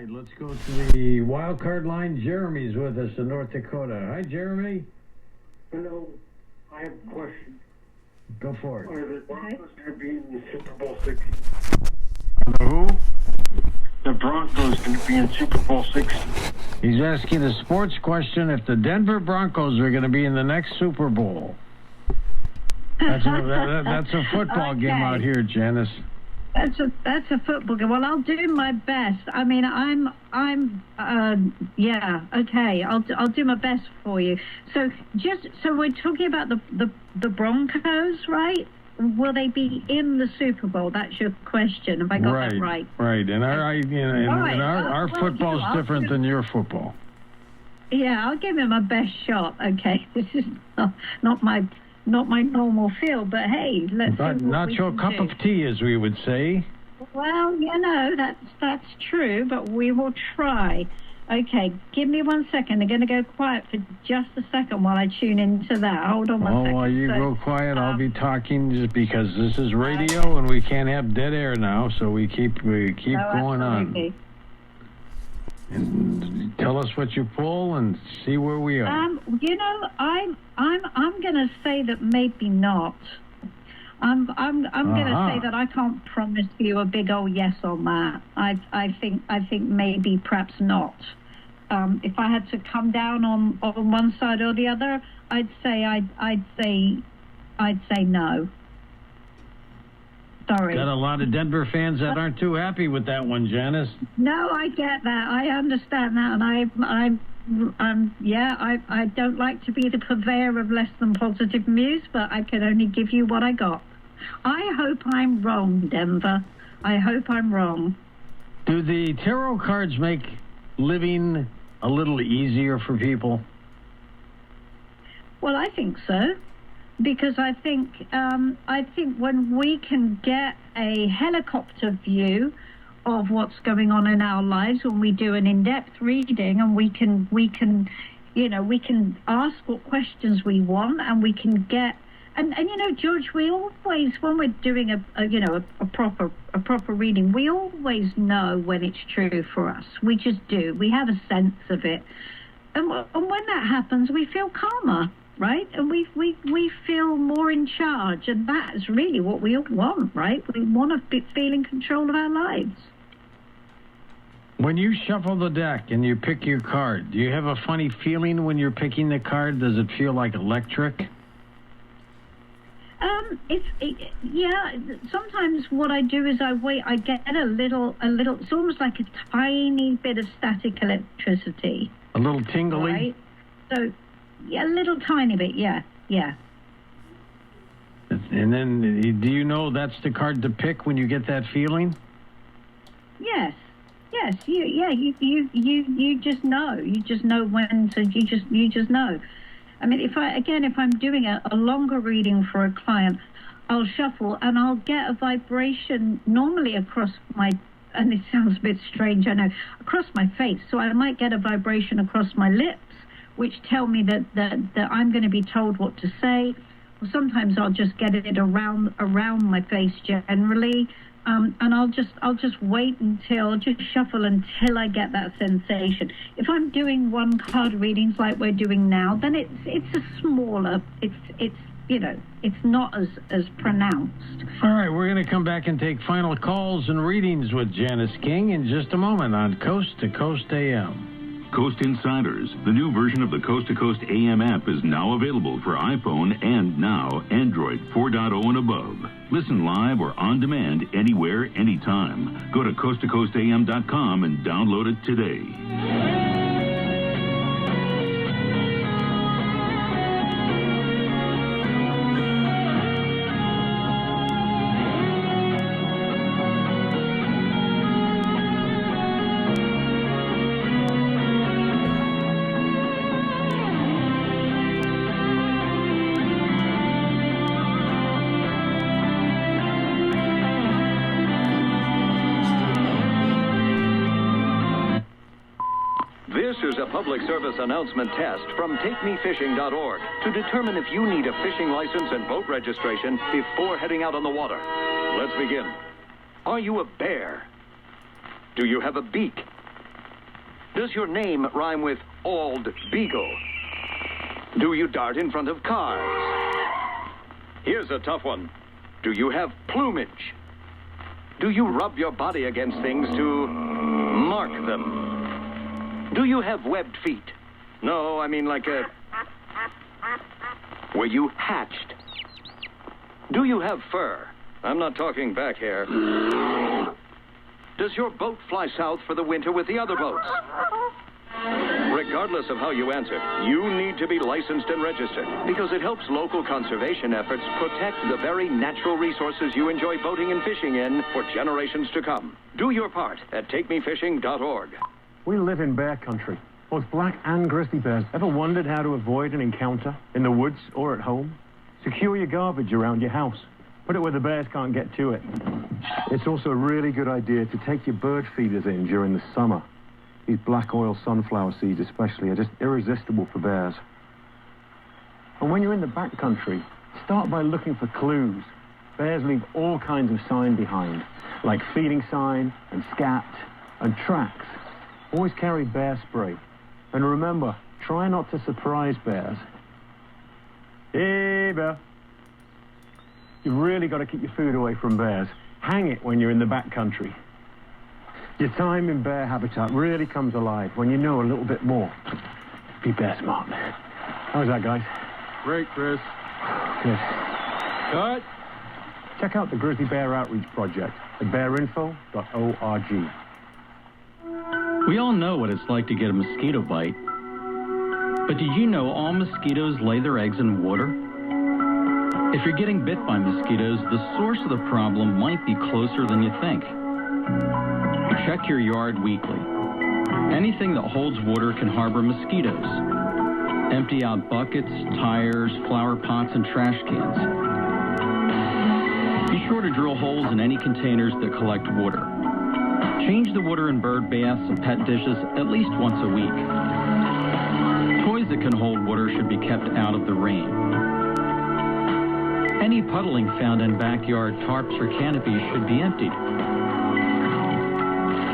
right, let's go to the wild card line. Jeremy's with us in North Dakota. Hi, Jeremy. Hello. I have a question. Go for it. Are the Broncos going to be in the Super Bowl 60? Who? The Broncos going to be in Super Bowl 60. He's asking a sports question if the Denver Broncos are going to be in the next Super Bowl. That's a football game out here, Janice. That's a football game. Well, I'll do my best. I mean, okay. I'll do my best for you. So we're talking about the Broncos, right? Will they be in the Super Bowl? That's your question. Have I got that right? Right. And our football's different than your football. Yeah, I'll give it my best shot. Okay, this is not my normal field, but hey, let's see not your cup of tea, as we would say. Well, that's true, but we will try. Okay, give me 1 second. I'm going to go quiet for just a second while I tune into that. Hold on 1 second. While you go quiet, I'll be talking just because this is radio and we can't have dead air now, so we keep going on. And tell us what you pull and see where we are. I'm going to say that maybe not. I'm going to say that I can't promise you a big old yes on that. I think maybe perhaps not. If I had to come down on one side or the other, I'd say no. Sorry. Got a lot of Denver fans that aren't too happy with that one, Janice. No, I get that. I understand that, and I don't like to be the purveyor of less than positive news, but I can only give you what I got. I hope I'm wrong, Denver. I hope I'm wrong. Do the tarot cards make living a little easier for people? Well, I think so. Because I think when we can get a helicopter view of what's going on in our lives, when we do an in-depth reading, and we can ask what questions we want, and we can get and George, we always, when we're doing a proper reading, we always know when it's true for us. We just do. We have a sense of it, and when that happens, we feel calmer. Right? And we feel more in charge, and that's really what we all want, right? We want to feel in control of our lives. When you shuffle the deck and you pick your card, do you have a funny feeling when you're picking the card? Does it feel like electric? Sometimes what I do is I get a little, it's almost like a tiny bit of static electricity. A little tingly? Right? So, yeah, a little tiny bit, yeah. And then, do you know that's the card to pick when you get that feeling? Yes, you just know. You just know when to. You just know. I mean, if I'm doing a longer reading for a client, I'll shuffle and I'll get a vibration normally across my. And it sounds a bit strange, I know, across my face. So I might get a vibration across my lips, which tell me that I'm going to be told what to say. Or sometimes I'll just get it around my face generally, and I'll just wait until, just shuffle until I get that sensation. If I'm doing one card readings like we're doing now, then it's a smaller, it's not as pronounced. All right, we're going to come back and take final calls and readings with Janice King in just a moment on Coast to Coast AM. Coast Insiders, the new version of the Coast to Coast AM app, is now available for iPhone and now Android 4.0 and above. Listen live or on demand anywhere, anytime. Go to coasttocoastam.com and download it today. This is a public service announcement test from TakeMeFishing.org to determine if you need a fishing license and boat registration before heading out on the water. Let's begin. Are you a bear? Do you have a beak? Does your name rhyme with Ald Beagle? Do you dart in front of cars? Here's a tough one. Do you have plumage? Do you rub your body against things to mark them? Do you have webbed feet? No, I mean like a... Were you hatched? Do you have fur? I'm not talking back hair. Does your boat fly south for the winter with the other boats? Regardless of how you answer, you need to be licensed and registered because it helps local conservation efforts protect the very natural resources you enjoy boating and fishing in for generations to come. Do your part at takemefishing.org. We live in bear country, both black and grizzly bears. Ever wondered how to avoid an encounter in the woods or at home? Secure your garbage around your house. Put it where the bears can't get to it. It's also a really good idea to take your bird feeders in during the summer. These black oil sunflower seeds especially are just irresistible for bears. And when you're in the backcountry, start by looking for clues. Bears leave all kinds of sign behind, like feeding sign and scat and tracks. Always carry bear spray. And remember, try not to surprise bears. Hey, bear. You've really got to keep your food away from bears. Hang it when you're in the backcountry. Your time in bear habitat really comes alive when you know a little bit more. Be bear smart. How's that, guys? Great, Chris. Good. Cut. Check out the Grizzly Bear Outreach Project at bearinfo.org. We all know what it's like to get a mosquito bite. But did you know all mosquitoes lay their eggs in water? If you're getting bit by mosquitoes, the source of the problem might be closer than you think. Check your yard weekly. Anything that holds water can harbor mosquitoes. Empty out buckets, tires, flower pots, and trash cans. Be sure to drill holes in any containers that collect water. Change the water in bird baths and pet dishes at least once a week. Toys that can hold water should be kept out of the rain. Any puddling found in backyard tarps or canopies should be emptied.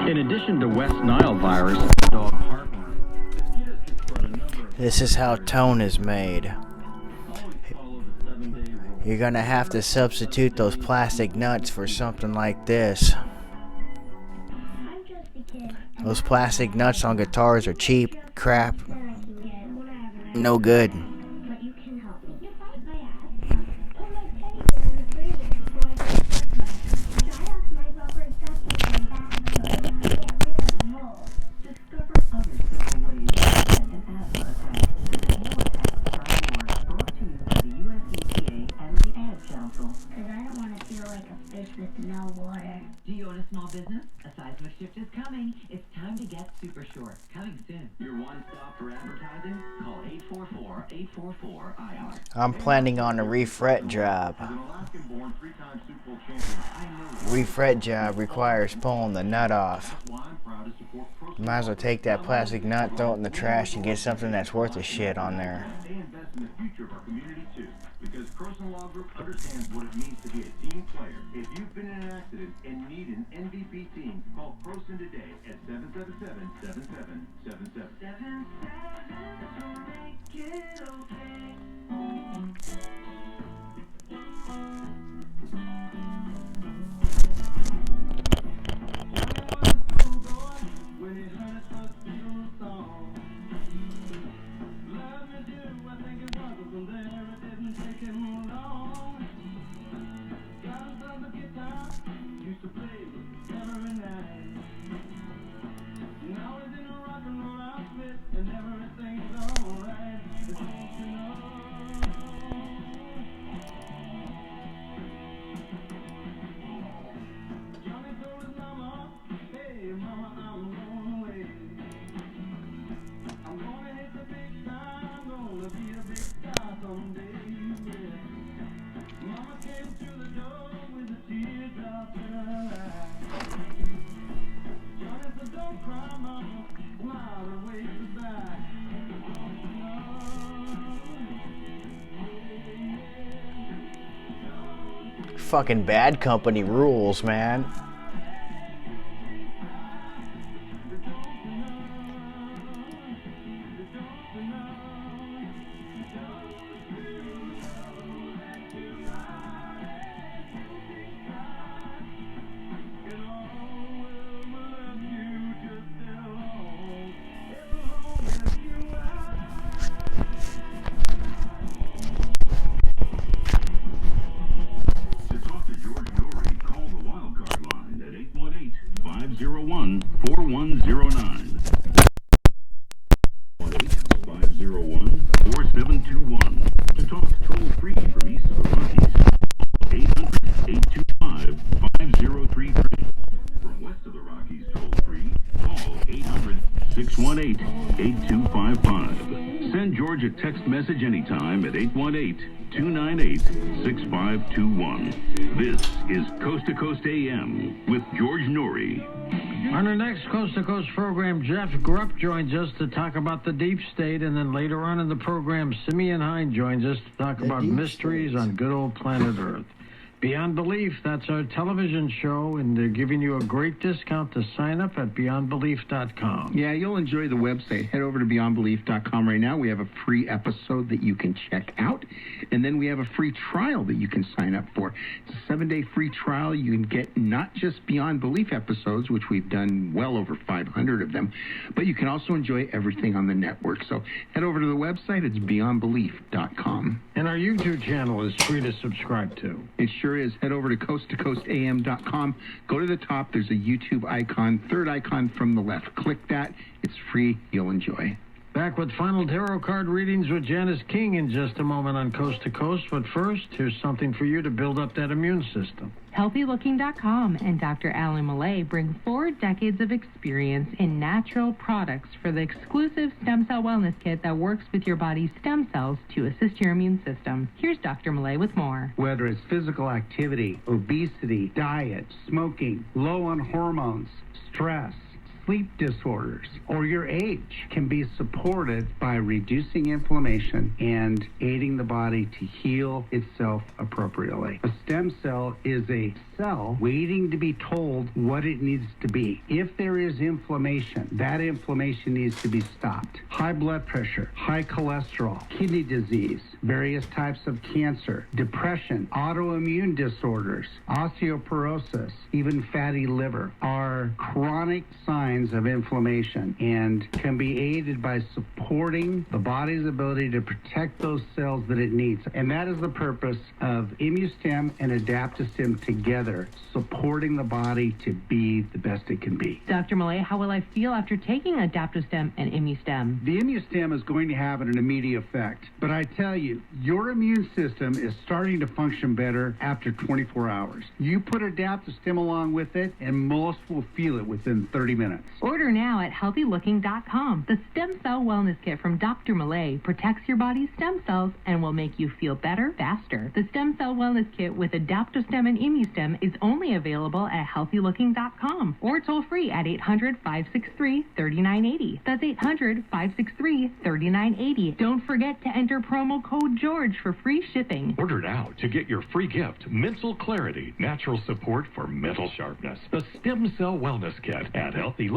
In addition to West Nile virus and dog heartworm, mosquitoes can spread a number of... This is how tone is made. You're gonna have to substitute those plastic nuts for something like this. Those plastic nuts on guitars are cheap, crap, no good. Business, a seismic shift is coming. It's time to get super short. Coming soon. Your one stop for advertising? Call 844-844-IR. I'm planning on a refret job. Refret job requires pulling the nut off. Might as well take that plastic nut, throw it in the trash, and get something that's worth a shit on there. They invest in the future of our community too, because Croson Law Group understands what it means to be a team player. If you've been in an accident and need an MVP team, call Croson today at 777-7777. Fucking Bad Company rules, man. George a text message anytime at 818-298-6521. This is Coast to Coast AM with George Norrie. On our next Coast to Coast program, Jeff Grupp joins us to talk about the deep state, and then later on in the program, Simeon Hine joins us to talk about mysteries on good old planet Earth. Beyond Belief, that's our television show, and they're giving you a great discount to sign up at beyondbelief.com. Yeah, you'll enjoy the website. Head over to beyondbelief.com right now. We have a free episode that you can check out, and then we have a free trial that you can sign up for. It's a 7-day free trial. You can get not just Beyond Belief episodes, which we've done well over 500 of them, but you can also enjoy everything on the network. So head over to the website. It's beyondbelief.com. And our YouTube channel is free to subscribe to. It sure is. Head over to coasttocoastam.com. Go to the top. There's a YouTube icon, third icon from the left. Click that. It's free. You'll enjoy. Back with final tarot card readings with Janice King in just a moment on Coast to Coast. But first, here's something for you to build up that immune system. HealthyLooking.com and Dr. Alan Millay bring 4 decades of experience in natural products for the exclusive Stem Cell Wellness Kit that works with your body's stem cells to assist your immune system. Here's Dr. Millay with more. Whether it's physical activity, obesity, diet, smoking, low on hormones, stress, sleep disorders, or your age can be supported by reducing inflammation and aiding the body to heal itself appropriately. A stem cell is a cell waiting to be told what it needs to be. If there is inflammation, that inflammation needs to be stopped. High blood pressure, high cholesterol, kidney disease, various types of cancer, depression, autoimmune disorders, osteoporosis, even fatty liver are chronic signs of inflammation and can be aided by supporting the body's ability to protect those cells that it needs. And that is the purpose of ImmuStem and AdaptoStem together, supporting the body to be the best it can be. Dr. Millay, how will I feel after taking AdaptoStem and ImmuStem? The ImmuStem is going to have an immediate effect, but I tell you, your immune system is starting to function better after 24 hours. You put AdaptoStem along with it, and most will feel it within 30 minutes. Order now at HealthyLooking.com. The Stem Cell Wellness Kit from Dr. Millay protects your body's stem cells and will make you feel better faster. The Stem Cell Wellness Kit with AdaptoStem and ImmuStem is only available at HealthyLooking.com or toll free at 800-563-3980. That's 800-563-3980. Don't forget to enter promo code GEORGE for free shipping. Order now to get your free gift, Mental Clarity, Natural Support for Mental Sharpness. The Stem Cell Wellness Kit at HealthyLooking.com.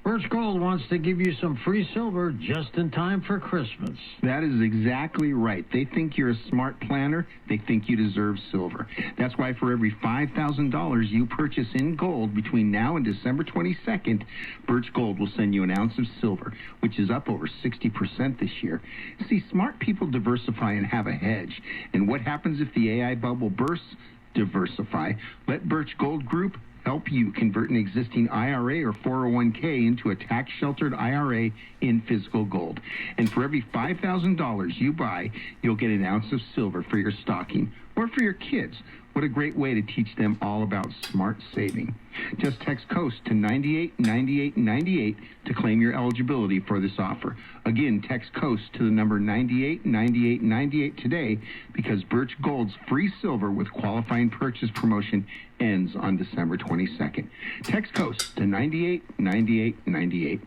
Birch Gold wants to give you some free silver just in time for Christmas. That is exactly right. They think you're a smart planner. They think you deserve silver. That's why for every $5,000 you purchase in gold between now and December 22nd, Birch Gold will send you an ounce of silver, which is up over 60% this year. See, smart people diversify and have a hedge. And what happens if the AI bubble bursts? Diversify. Let Birch Gold Group help you convert an existing IRA or 401k into a tax-sheltered IRA in physical gold. And for every $5,000 you buy, you'll get an ounce of silver for your stocking or for your kids. What a great way to teach them all about smart saving. Just text COAST to 989898 to claim your eligibility for this offer. Again, text COAST to the number 989898 today because Birch Gold's free silver with qualifying purchase promotion ends on December 22nd. Text COAST to 989898.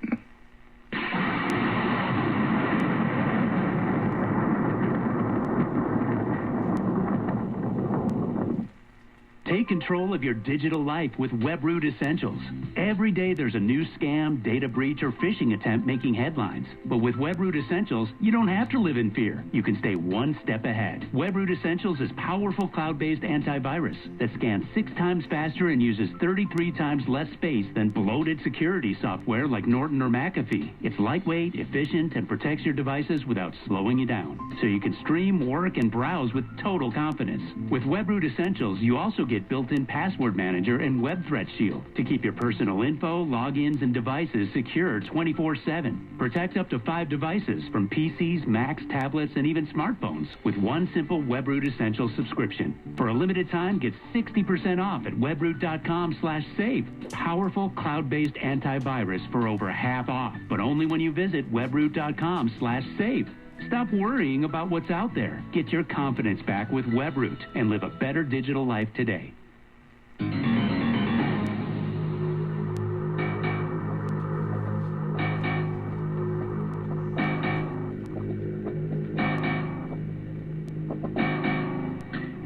Take control of your digital life with WebRoot Essentials. Every day there's a new scam, data breach, or phishing attempt making headlines. But with WebRoot Essentials, you don't have to live in fear. You can stay one step ahead. WebRoot Essentials is powerful cloud-based antivirus that scans 6 times faster and uses 33 times less space than bloated security software like Norton or McAfee. It's lightweight, efficient, and protects your devices without slowing you down. So you can stream, work, and browse with total confidence. With WebRoot Essentials, you also get built built-in password manager and web threat shield to keep your personal info, logins, and devices secure 24/7. Protect up to 5 devices from PCs, Macs, tablets, and even smartphones with one simple WebRoot Essentials subscription. For a limited time, get 60% off at webroot.com/save. Powerful cloud-based antivirus for over half off, but only when you visit webroot.com/save. Stop worrying about what's out there. Get your confidence back with WebRoot and live a better digital life today.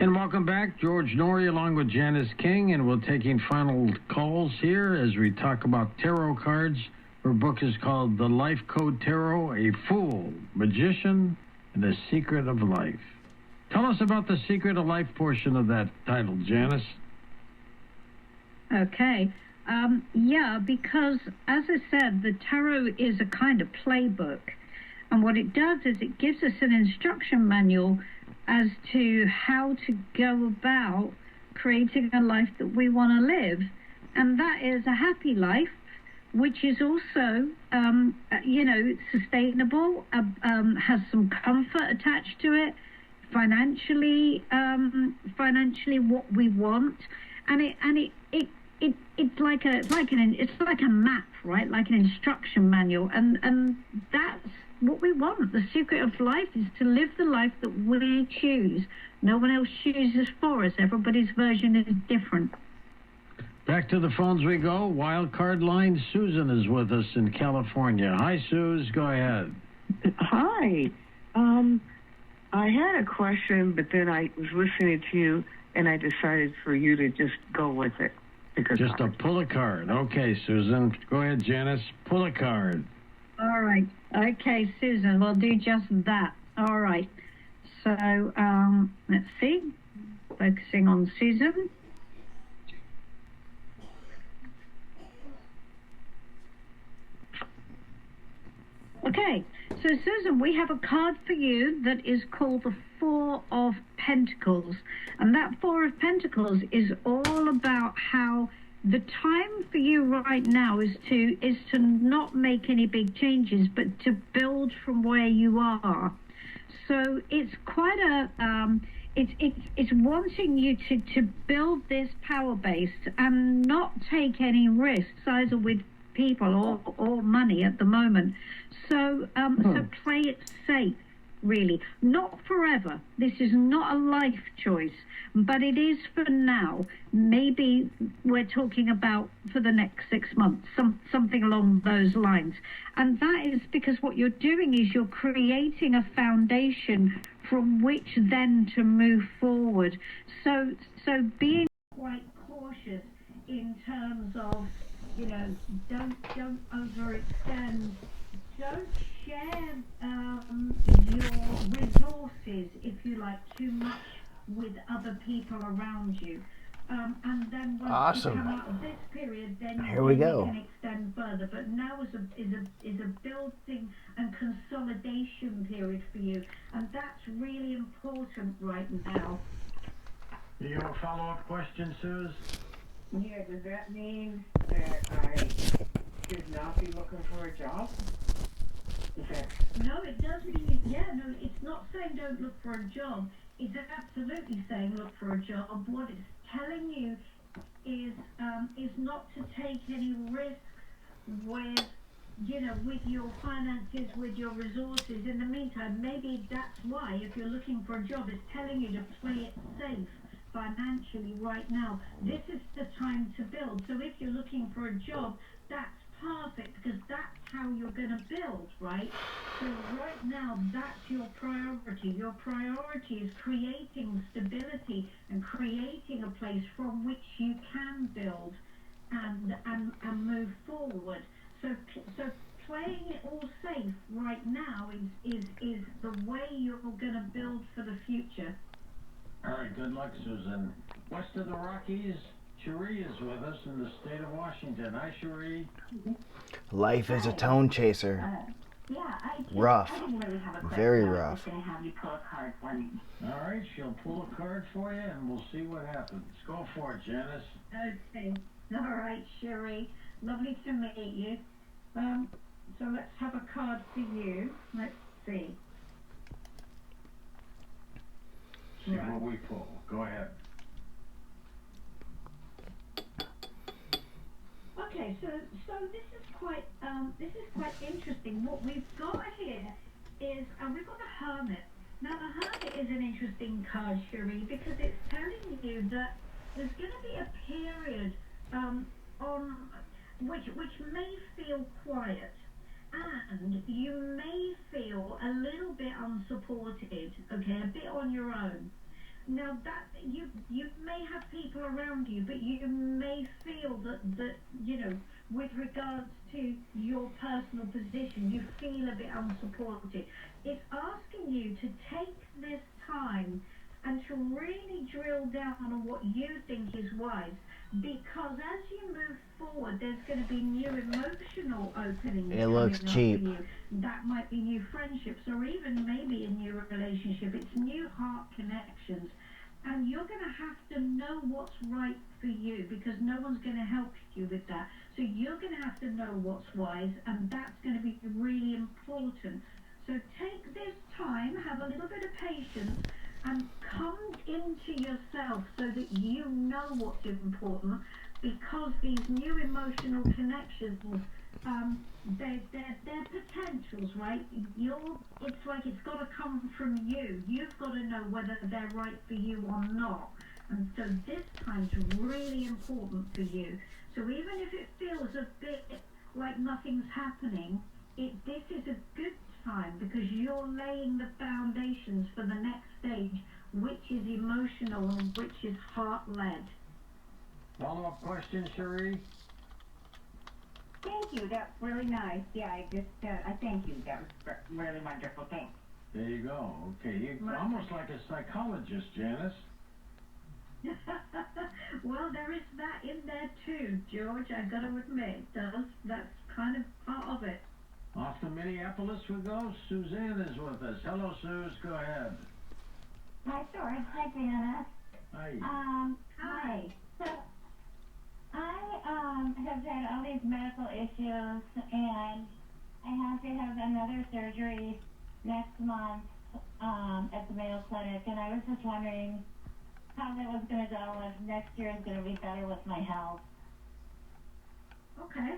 And welcome back, George Norrie along with Janice King, and we're taking final calls here as we talk about tarot cards. Her book is called The Life Code Tarot, A Fool, Magician, and the Secret of Life. Tell us about the Secret of Life portion of that title, Janice. Okay. Yeah, because as I said, the tarot is a kind of playbook. And what it does is it gives us an instruction manual as to how to go about creating a life that we want to live. And that is a happy life, which is also, sustainable, has some comfort attached to it, financially what we want, and it's like a map, right? Like an instruction manual, and that's what we want. The secret of life is to live the life that we choose. No one else chooses for us. Everybody's version is different. Back to the phones we go. Wild card line. Susan is with us in California. Hi, Suze. Go ahead. Hi. I had a question, but then I was listening to you, and I decided for you to just go with it. Just pull a card. Okay, Susan. Go ahead, Janice. Pull a card. All right. Okay, Susan, we'll do just that. All right. So, let's see. Focusing on Susan. Okay, so Susan, we have a card for you that is called the Four of Pentacles. And that Four of Pentacles is all about how the time for you right now is to not make any big changes, but to build from where you are. So it's quite a it's wanting you to build this power base and not take any risks either with people or money at the moment. So so play it safe, really. Not forever. This is not a life choice, but it is for now. Maybe we're talking about for the next 6 months, something along those lines. And that is because what you're doing is you're creating a foundation from which then to move forward. So being quite cautious in terms of, don't overextend. Don't share your resources, if you like, too much with other people around you. And then once you come out of this period, then you can extend further. But now is a building and consolidation period for you, and that's really important right now. Do you have a follow-up question, Suze? Yeah, does that mean that I should not be looking for a job? No, it does mean, it's not saying don't look for a job. It's absolutely saying look for a job. What it's telling you is not to take any risks with, with your finances, with your resources. In the meantime, maybe that's why, if you're looking for a job, it's telling you to play it safe financially right now. This is the time to build. So if you're looking for a job, that's perfect, because that's how you're going to build, right? So right now, that's your priority. Your priority is creating stability and creating a place from which you can build and move forward. So playing it all safe right now is the way you're going to build for the future. All right, good luck, Susan. West of the Rockies, Cherie is with us in the state of Washington. Hi, Cherie. Life is a tone chaser. rough. I didn't really have a question. Very I was rough. just going to have you pull a card for me. All right, she'll pull a card for you, and we'll see what happens. Go for it, Janice. Okay. All right, Sherry. Lovely to meet you. So let's have a card for you. Let's see. See what we pull. Go ahead. Okay, so this is quite interesting. What we've got here is we've got the Hermit. Now the Hermit is an interesting card, Cherie, because it's telling you that there's going to be a period on which may feel quiet, and you may feel a little bit unsupported. Okay, a bit on your own. Now that you may have people around you, but you may feel that with regards to your personal position, you feel a bit unsupported. It's asking you to take this time and to really drill down on what you think is wise, because as you move forward, there's going to be new emotional openings. It looks cheap. For you. That might be new friendships, or even maybe a new relationship. It's new heart connections. And you're going to have to know what's right for you, because no one's going to help you with that. So you're going to have to know what's wise, and that's going to be really important. So take this time, have a little bit of patience, and come into yourself so that you know what's important, because these new emotional connections, they're potentials, right? It's like it's got to come from you. You've got to know whether they're right for you or not. And so this time's really important for you. So even if it feels a bit like nothing's happening, this is a good time, because you're laying the foundations for the next stage, which is emotional and which is heart-led. Follow-up question, Cherie? Thank you. That's really nice. Yeah, I thank you. That was really wonderful. Thanks. There you go. Okay, you're almost like a psychologist, Janice. Well, there is that in there too, George. I've got to admit, that's kind of part of it. Off to Minneapolis we go. Suzanne is with us. Hello, Suze. Go ahead. Hi, George. Hi, Janice. Hi. Hi. So, I have had all these medical issues, and I have to have another surgery next month at the Mayo Clinic, and I was just wondering how that was going to go, if next year is going to be better with my health. Okay.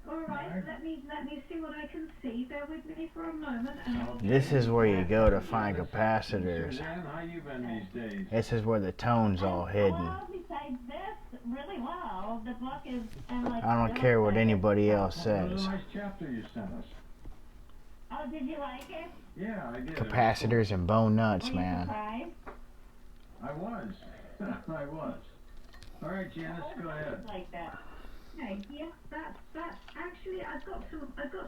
All right. Let me see what I can see. Bear with me for a moment. This is where you go to find capacitors. Suzanne, how you been these days? This is where the tone's all hidden. Well, besides this, really well. The book is... I don't care what anybody else That was says. a nice chapter you sent us. Oh, did you like it? Yeah, I did. Capacitors and bone nuts, Were you man. surprised? I was. I was. All right, Janice, go ahead. Like that. Okay, yeah, that's actually I've got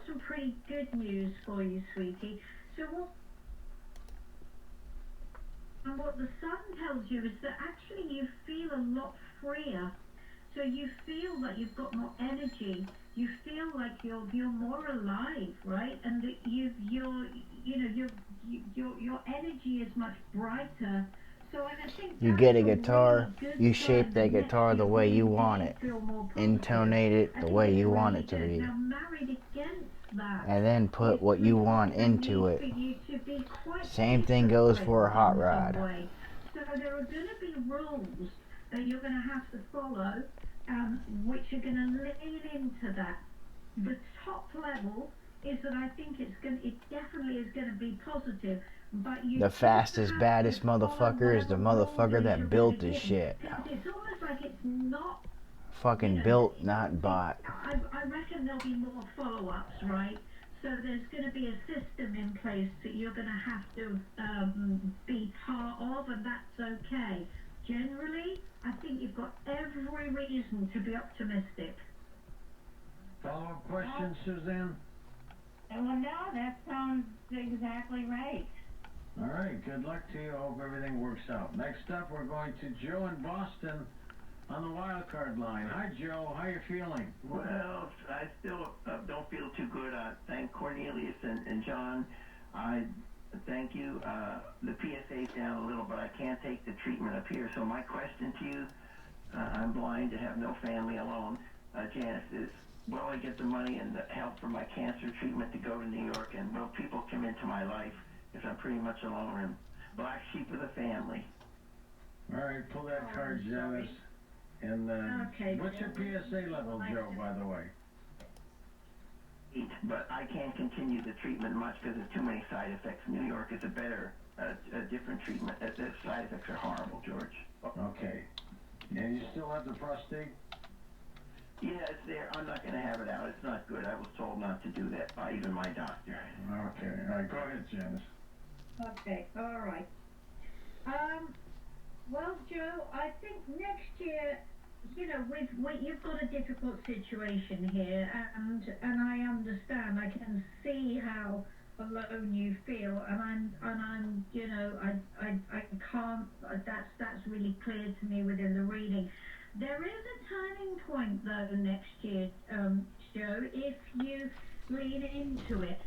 some pretty good news for you, sweetie. So what the sun tells you is that actually you feel a lot freer. So you feel like you've got more energy. You feel like you're more alive, right? And that your energy is much brighter. So I think You get a guitar, you shape that guitar the way you want it. Intonate it the way you want it to be. And then put what you want into it. Same thing goes for a hot rod. So there are going to be rules that you're going to have to follow, which are going to lean into that. The top level is that I think it definitely is going to be positive. But The fastest, baddest motherfucker is the motherfucker that built this shit. It's almost like it's not. Fucking built, not bought. I reckon there'll be more follow-ups, right? So there's going to be a system in place that you're going to have to be part of, and that's okay. Generally, I think you've got every reason to be optimistic. Follow-up question, Suzanne? Well, no, that sounds exactly right. All right, good luck to you. I hope everything works out. Next up, we're going to Joe in Boston. on the wild card line. Hi, Joe. How you feeling? Well, I still don't feel too good. I thank Cornelius and John. I thank you. The PSA's down a little, but I can't take the treatment up here. So my question to you, I'm blind and have no family alone. Janice, is will I get the money and the help for my cancer treatment to go to New York? And will people come into my life if I'm pretty much alone and black sheep of the family? All right, pull that card, Janice. And what's your PSA level, Joe, by the way? But I can't continue the treatment much because there's too many side effects. New York is a different treatment. The side effects are horrible, George. Okay. And you still have the prostate? Yeah, it's there. I'm not going to have it out. It's not good. I was told not to do that by even my doctor. Okay. All right, go ahead, Janice. Okay, all right. Well, Joe, I think next year, you know, you've got a difficult situation here, and I understand. I can see how alone you feel, and I'm, you know, I can't. That's really clear to me within the reading. There is a turning point though next year, Joe, if you lean into it,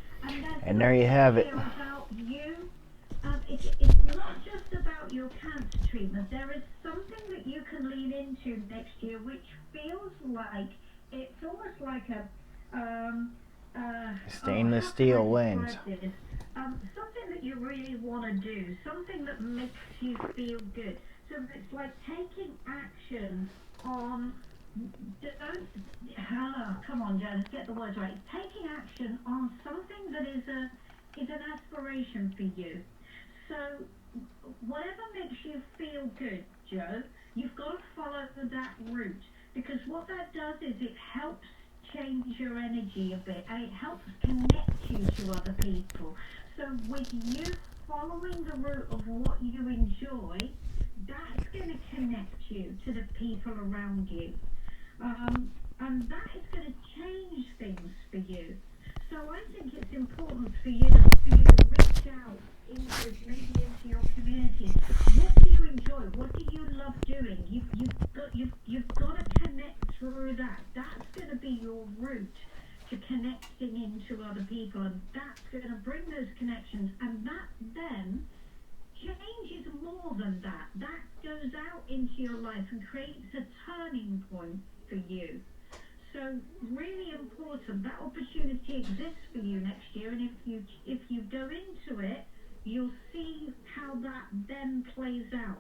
and there you have it. About you. It's not just about your cancer treatment. There is something that you can lean into next year, which feels like it's almost like a stainless steel wins. Something that you really want to do, something that makes you feel good. So it's like taking action on. Come on, Janice, get the words right. Taking action on something that is an aspiration for you. So whatever makes you feel good, Joe, you've got to follow that route, because what that does is it helps change your energy a bit, and it helps connect you to other people. So with you following the route of what you enjoy, that's going to connect you to the people around you, and that is going to change things for you. So I think it's important for you to reach out into your community. What do you enjoy? What do you love doing? You've got to connect through that. That's going to be your route to connecting into other people, and that's going to bring those connections, and that then changes more than that. That goes out into your life and creates a turning point for you. So really important. That opportunity exists for you next year, and if you go into it, you'll see how that then plays out.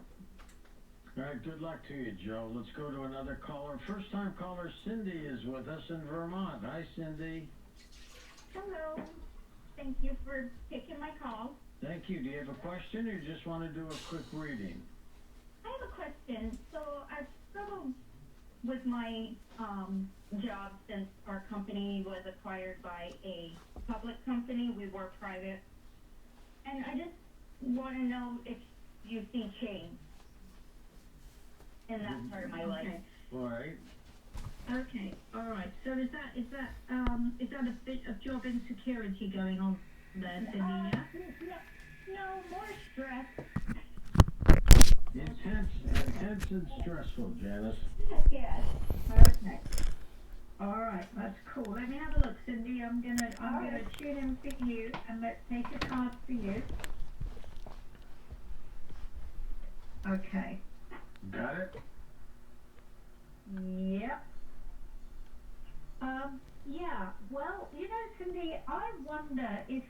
All right, good luck to you, Joe. Let's go to another caller. First-time caller Cindy is with us in Vermont. Hi, Cindy. Hello. Thank you for taking my call. Thank you. Do you have a question, or you just want to do a quick reading? I have a question. So I've struggled with my job since our company was acquired by a public company. We were private. And I just want to know if you see change in that part of my life. All right. Okay. All right. So is that a bit of job insecurity going on there, Cindy? No, more stress. Intense and stressful, Janice. Yes. Okay. All right, that's cool. Let me have a look, Cindy. I'm gonna tune in for you, and let's take a card for you. Okay. Got it? Yep. Yeah. Well, you know, Cindy, I wonder if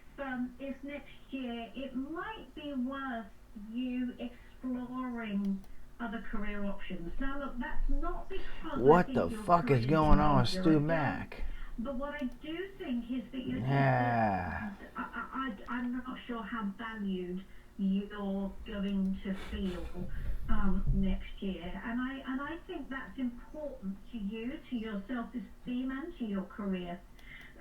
next year it might be worth you exploring other career options. Now, look, that's not because What the fuck is going on with Stu Mac? But what I do think is that you I'm not sure how valued you're going to feel next year, and I think that's important to you, to your self-esteem, and to your career.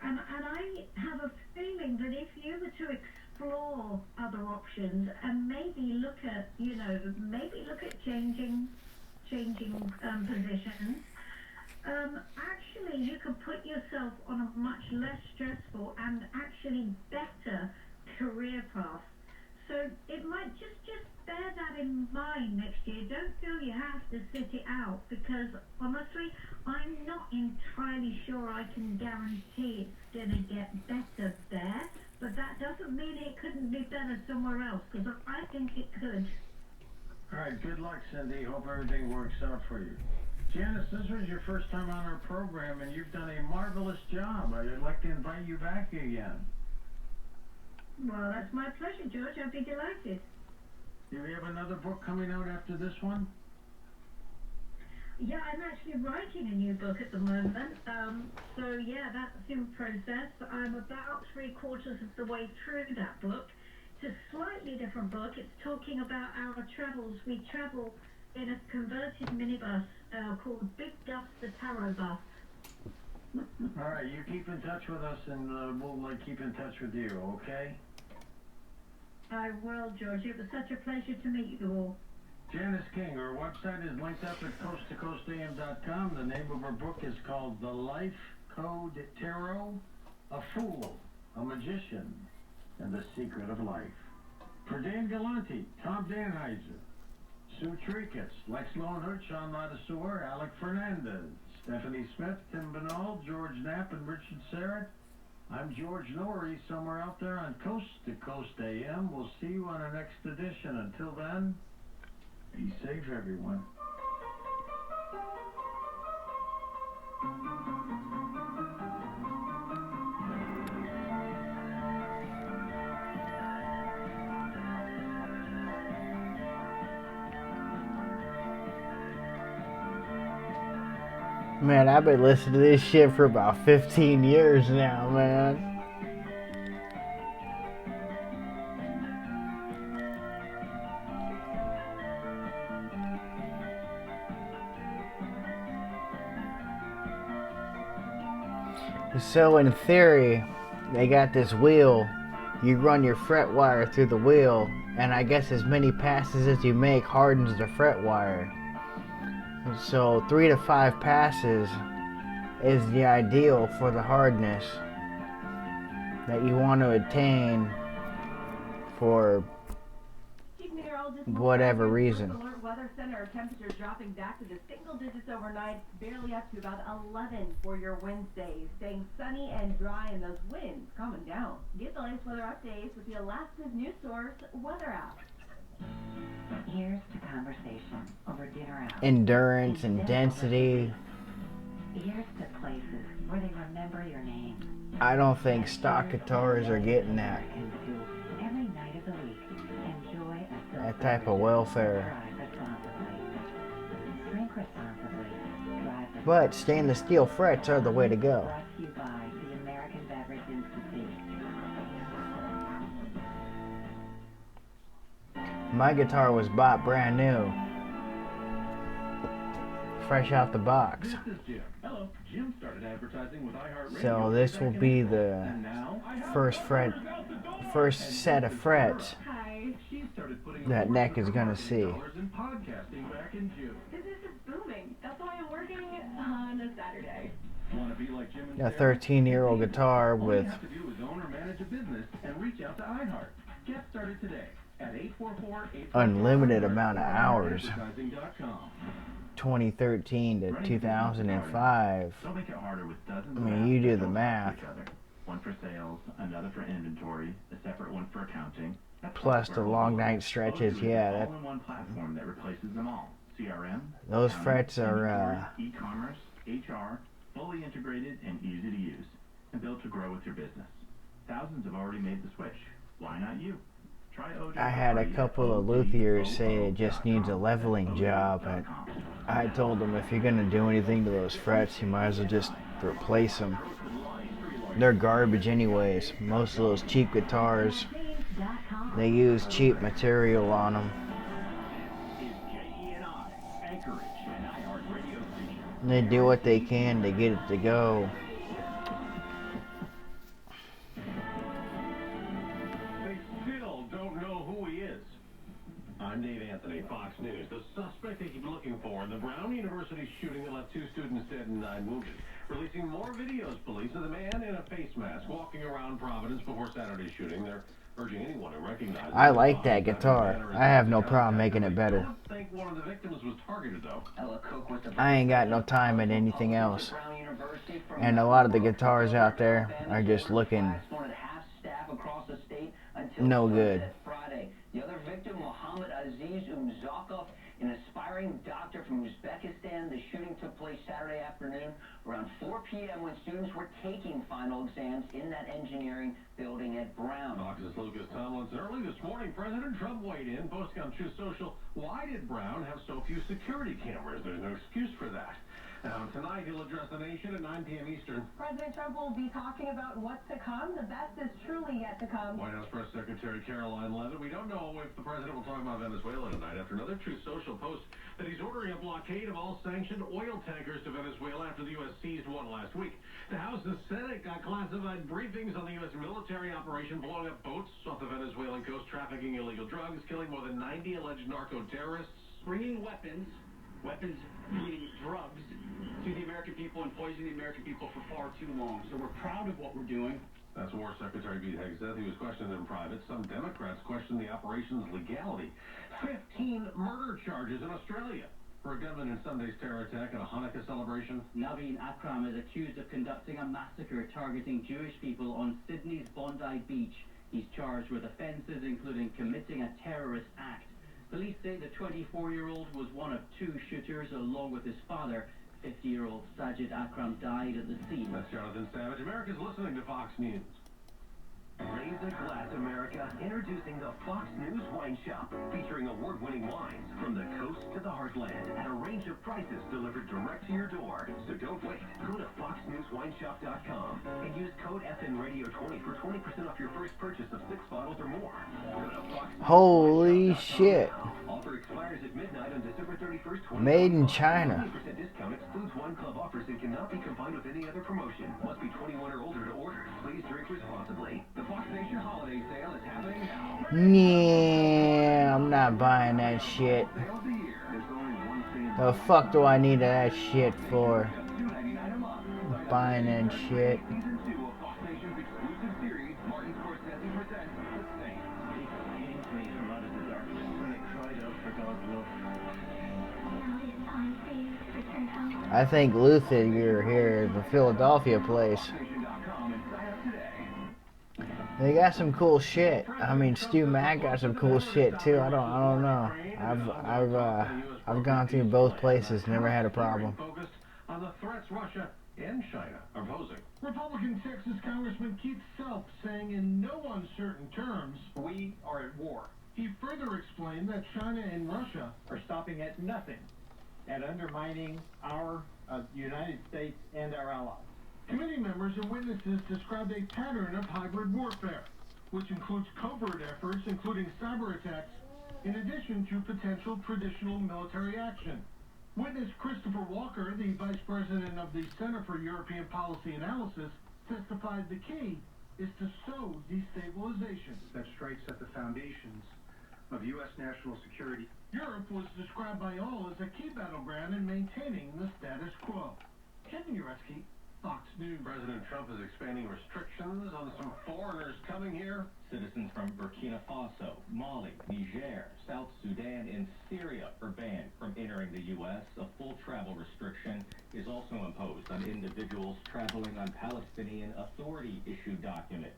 And I have a feeling that if you were to explore other options and maybe look at changing positions, actually you could put yourself on a much less stressful and actually better career path. So it might just bear that in mind next year. Don't feel you have to sit it out, because honestly, I'm not entirely sure I can guarantee it's going to get better there, but that doesn't mean it couldn't be better somewhere else, because I think it could. All right, good luck, Cindy. Hope everything works out for you. Janice, this was your first time on our program, and you've done a marvelous job. I'd like to invite you back again. Well, that's my pleasure, George. I'd be delighted. Do we have another book coming out after this one? Yeah, I'm actually writing a new book at the moment. So yeah, that's in process. I'm about 3/4 of the way through that book. It's a slightly different book. It's talking about our travels. We travel in a converted minibus called Big Gus the Tarot Bus. All right, you keep in touch with us, and we'll keep in touch with you, okay? I will, George. It was such a pleasure to meet you all. Janice King, our website is linked up at coasttocoastam.com. The name of her book is called The Life Code Tarot, A Fool, a Magician, and the Secret of Life. For Dan Galante, Tom Danheiser, Sue Tricus, Lex Lohnert, Sean Ladassour, Alec Fernandez, Stephanie Smith, Tim Binal, George Knapp, and Richard Serrett. I'm George Norrie, somewhere out there on Coast to Coast AM. We'll see you on our next edition. Until then, be safe, everyone. Man, I've been listening to this shit for about 15 years now, man. So in theory, they got this wheel. You run your fret wire through the wheel, and I guess as many passes as you make hardens the fret wire. So 3 to 5 passes is the ideal for the hardness that you want to attain for whatever reason. Alert weather center temperatures dropping back to the single digits overnight, barely up to about 11 for your Wednesdays. Staying sunny and dry, and those winds coming down. Get the latest weather updates with the Alaska's news source weather app. Here's to conversation over dinner out. Endurance and density. Here's to places where they remember your name. I don't think stock guitars are getting that. Every night of the week, enjoy a That type of welfare. Drink responsibly. Drive But stainless steel frets are the way to go. brought to you by the American Beverage Institute. My guitar was bought brand new. Fresh out the box. This is Jim. Hello. Jim started advertising with iHeartRadio. So this will be the first set of frets that Neck is gonna see. Podcasting back in June. Business is booming. That's why I'm working on a Saturday. Want to be like Jim and A 13-year-old guitar All with you have to do is own or manage a business and reach out to iHeart. Get started today at 844-844. unlimited amount of hours. Advertising.com. 2013 to 2005. Don't make it harder with dozens I of mean, apps you do that the don't math. talk to each other. One for sales, another for inventory, a separate one for accounting. That's Plus software the long overload. night stretches, Odoo is yeah. an That all-in-one platform that replaces them all. CRM, those accounting, frets are inventory, e-commerce, HR, fully integrated and easy to use, and built to grow with your business. Thousands have already made the switch. Why not you? Try Odoo. I had a couple of luthiers say it just needs a leveling job, and I told them if you're gonna do anything to those frets, you might as well just replace them. They're garbage anyways. Most of those cheap guitars, they use cheap material on them. And they do what they can to get it to go. They still don't know who he is. I'm Dave Anthony, Fox News. The suspect they keep looking for in the Brown University shooting that left 2 students dead and 9 wounded. Releasing more videos, police, of the man in a face mask walking around Providence before Saturday's shooting. They're urging anyone who recognizes I like that guitar. I have no problem making it better. I think one of the victims was targeted, though. I ain't got no time in anything else. And a lot of the guitars out there are just looking no good. The other victim, Mohammed Aziz Umzakov, an aspiring doctor from Uzbekistan. The shooting took place Saturday afternoon around 4 p.m. when students were taking final exams in that engineering building at Brown. Fox's Lucas Tomlinson. Early this morning, President Trump weighed in, posting on Truth Social, why did Brown have so few security cameras? There's no excuse for that. Tonight, he'll address the nation at 9 p.m. Eastern. President Trump will be talking about what's to come. The best is truly yet to come. White House Press Secretary Caroline Leavitt. We don't know if the president will talk about Venezuela tonight after another Truth Social post that he's ordering a blockade of all sanctioned oil tankers to Venezuela after the U.S. seized one last week. The House and Senate got classified briefings on the U.S. military operation blowing up boats off the Venezuelan coast, trafficking illegal drugs, killing more than 90 alleged narco-terrorists. Bringing weapons meaning drugs, to the American people and poisoning the American people for far too long. So we're proud of what we're doing. That's War Secretary Pete Hegseth. He was questioned in private. Some Democrats questioned the operation's legality. 15 murder charges in Australia for a gunman in Sunday's terror attack at a Hanukkah celebration. Naveen Akram is accused of conducting a massacre targeting Jewish people on Sydney's Bondi Beach. He's charged with offences including committing a terrorist act. Police say the 24-year-old was one of two shooters along with his father. 50-year-old Sajid Akram died at the scene. That's Jonathan Savage. America's listening to Fox News. Raise a glass, America. Introducing the Fox News Wine Shop, featuring award-winning wines from the coast to the heartland at a range of prices delivered direct to your door. So don't wait. Go to foxnewswinesshop.com and use code FNRadio20 for 20% off your first purchase of 6 bottles or more. Holy shit. Offer expires at midnight on December 31st, Made in China. 20% discount excludes wine club offers and cannot be combined with any other promotion. Must be 21 or older to order. Please drink responsibly. The Fox Nation holiday sale is happening now. Yeah, I'm not buying that shit. The fuck do I need that shit for? Buying that shit. I think Luther here is the Philadelphia place. They got some cool shit. I mean, Stu Mack got some cool shit too. I don't know. I've gone through both places, never had a problem. Focused on the threats Russia and China are posing. Republican Texas Congressman Keith Self saying in no uncertain terms, "We are at war." He further explained that China and Russia are stopping at nothing at undermining our United States and our allies. Committee members and witnesses described a pattern of hybrid warfare, which includes covert efforts, including cyber attacks, in addition to potential traditional military action. Witness Christopher Walker, the vice president of the Center for European Policy Analysis, testified the key is to sow destabilization that strikes at the foundations of U.S. national security. Europe was described by all as a key battleground in maintaining the status quo. Kevin Ureski, Fox News. President Trump is expanding restrictions on some foreigners coming here. Citizens from Burkina Faso, Mali, Niger, South Sudan, and Syria are banned from entering the U.S. A full travel restriction is also imposed on individuals traveling on Palestinian Authority-issued documents.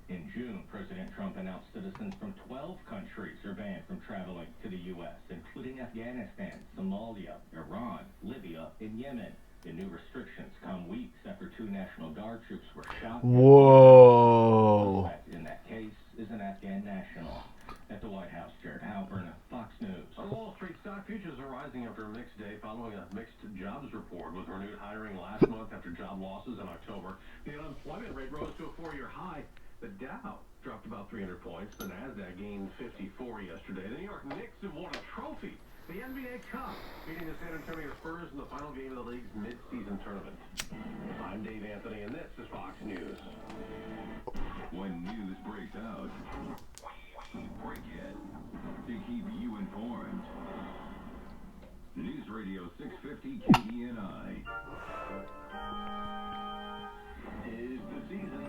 In June, President Trump announced citizens from 12 countries are banned from traveling to the U.S., including Afghanistan, Somalia, Iran, Libya, and Yemen. The new restrictions come weeks after 2 National Guard troops were shot. Whoa. In that case is an Afghan national. At the White House, Jared Halpern, Fox News. On Wall Street, stock futures are rising after a mixed day following a mixed jobs report with renewed hiring last month after job losses in October. The unemployment rate rose to a 4-year high. The Dow dropped about 300 points. The Nasdaq gained 54 yesterday. The New York Knicks have won a trophy, the NBA Cup, beating the San Antonio Spurs in the final game of the league's mid-season tournament. I'm Dave Anthony, and this is Fox News. When news breaks out, we break it to keep you informed. News Radio 650 KENI. Tis the season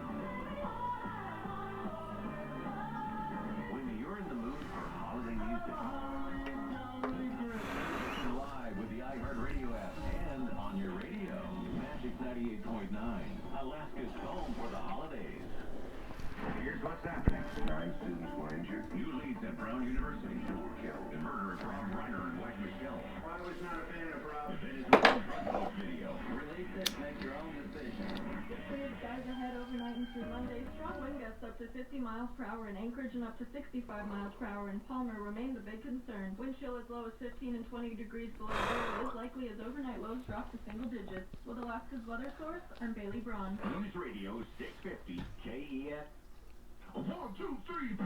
9 students were injured. New leads at Brown University. 2 were killed. The murder of Rob Reiner and wife Michelle. I was not a fan of Rob. The Venezuelan drug house video. Release it, make your own decision. Clear skies ahead overnight and through Monday. Strong wind gusts up to 50 miles per hour in Anchorage and up to 65 miles per hour in Palmer remain the big concern. Wind chill as low as 15 and 20 degrees below zero is likely as overnight lows drop to single digits. With Alaska's weather source, I'm Bailey Braun. News Radio 650 KEF. 1, 2, 3.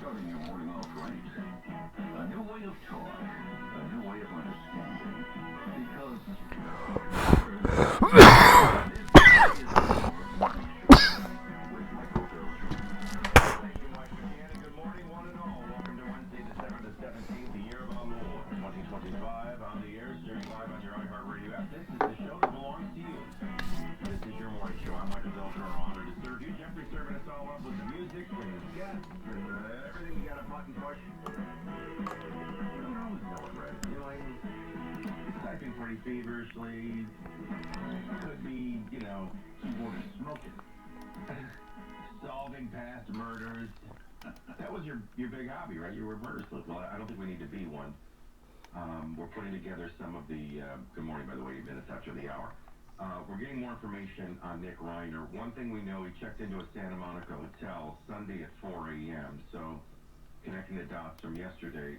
Starting your morning off right. A new way of talk. A new way of understanding. Because good morning, one and all. Welcome to Wednesday, December the 17th, the year of our Lord, 2025. On the air, streaming live on your iHeartRadio app. This is the show that belongs to you. This is your morning show. I'm Michael Zelter. I'm honored to serve you. Jeffrey serving us all up with the music and the guests and everything. You got a button push. You don't always know what Red's doing. Typing pretty feverishly. Could be, keyboard is smoking. Solving past murders. That was your big hobby, right? You were a murder sleuth. Well, I don't think we need to be one. We're putting together some of the... good morning, by the way. You've been in touch with the hour. We're getting more information on Nick Reiner. One thing we know, he checked into a Santa Monica hotel Sunday at 4 a.m. So, connecting the dots from yesterday,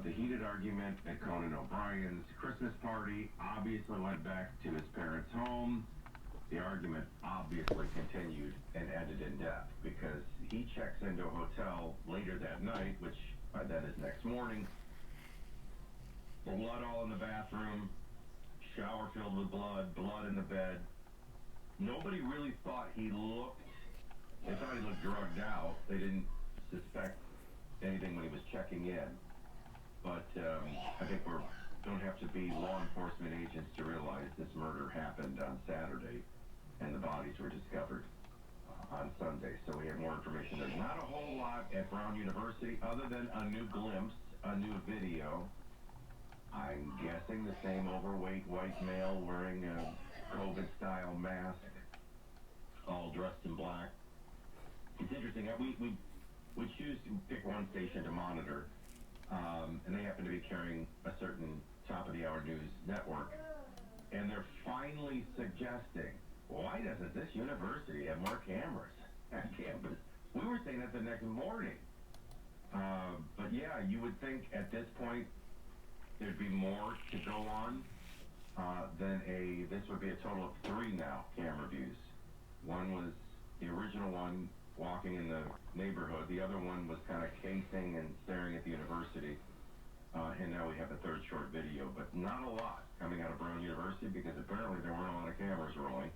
the heated argument at Conan O'Brien's Christmas party obviously went back to his parents' home. The argument obviously continued and ended in death because he checks into a hotel later that night, which by then is next morning. Blood all in the bathroom. Shower filled with blood in the bed. Nobody really thought he looked, they thought he looked drugged out. They didn't suspect anything when he was checking in. But I think we don't have to be law enforcement agents to realize this murder happened on Saturday and the bodies were discovered on Sunday. So we have more information. There's not a whole lot at Brown University other than a new glimpse, a new video. I'm guessing the same overweight white male wearing a COVID-style mask, all dressed in black. It's interesting. We choose to pick one station to monitor, and they happen to be carrying a certain top-of-the-hour news network. And they're finally suggesting, why doesn't this university have more cameras at campus? We were saying that the next morning. But yeah, you would think at this point, there'd be more to go on this would be a total of 3 now camera views. One was the original one walking in the neighborhood. The other one was kind of casing and staring at the university. And now we have a third short video, but not a lot coming out of Brown University because apparently there weren't a lot of cameras rolling.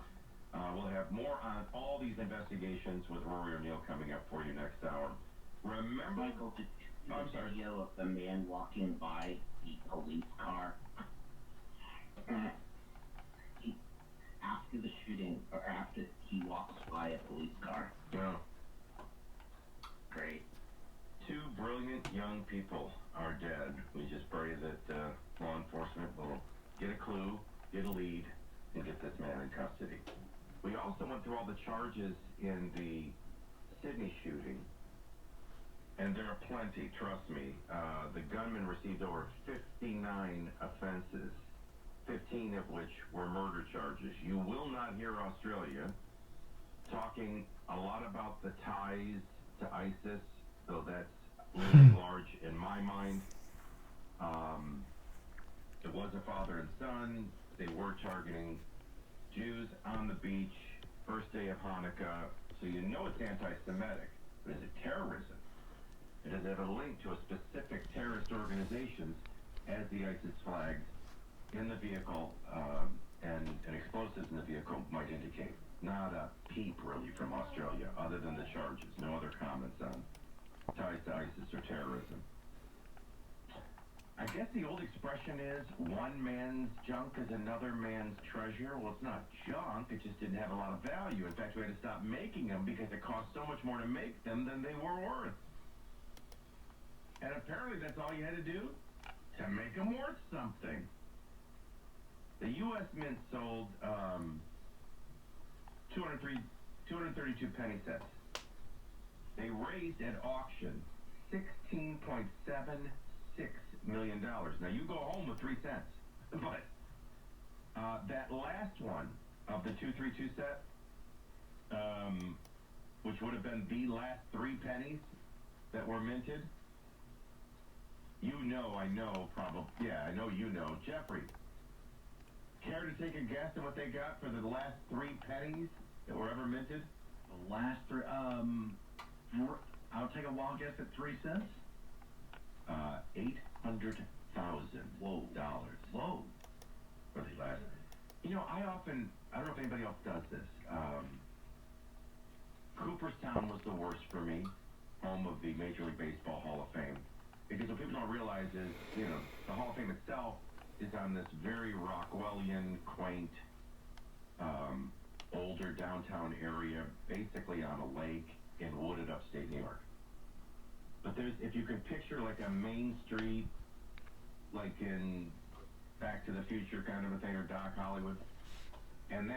We'll have more on all these investigations with Rory O'Neill coming up for you next hour. Remember... Michael, did you see the video of the man walking by the police car? After the shooting, or after he walks by a police car. Yeah. Great. 2 brilliant young people are dead. We just pray that law enforcement will get a clue, get a lead, and get this man in custody. We also went through all the charges in the Sydney shooting. And there are plenty, trust me. The gunman received over 59 offenses, 15 of which were murder charges. You will not hear Australia talking a lot about the ties to ISIS, though that's looming large in my mind. It was a father and son. They were targeting Jews on the beach, first day of Hanukkah, so you know it's anti-Semitic. But is it terrorism? Does it have a link to a specific terrorist organization as the ISIS flags in the vehicle and explosives in the vehicle might indicate? Not a peep, really, from Australia, other than the charges. No other comments on ties to ISIS or terrorism. I guess the old expression is, one man's junk is another man's treasure. Well, it's not junk. It just didn't have a lot of value. In fact, we had to stop making them because it cost so much more to make them than they were worth. And apparently that's all you had to do to make them worth something. The U.S. Mint sold 232 penny sets raised at auction $16.76 million. Now, you go home with 3 cents. But that last one of the 232 set, which would have been the last 3 pennies that were minted, I know, Jeffrey, care to take a guess at what they got for the last 3 pennies that were ever minted? The last 3, I'll take a wild guess at 3 cents. $800,000. Whoa. Whoa. For the last. I don't know if anybody else does this. Cooperstown was the worst for me, home of the Major League Baseball Hall of Fame. Because what people don't realize is, the Hall of Fame itself is on this very Rockwellian, quaint, older downtown area, basically on a lake in wooded upstate New York. But if you can picture like a main street, like in Back to the Future kind of a thing, or Doc Hollywood, and that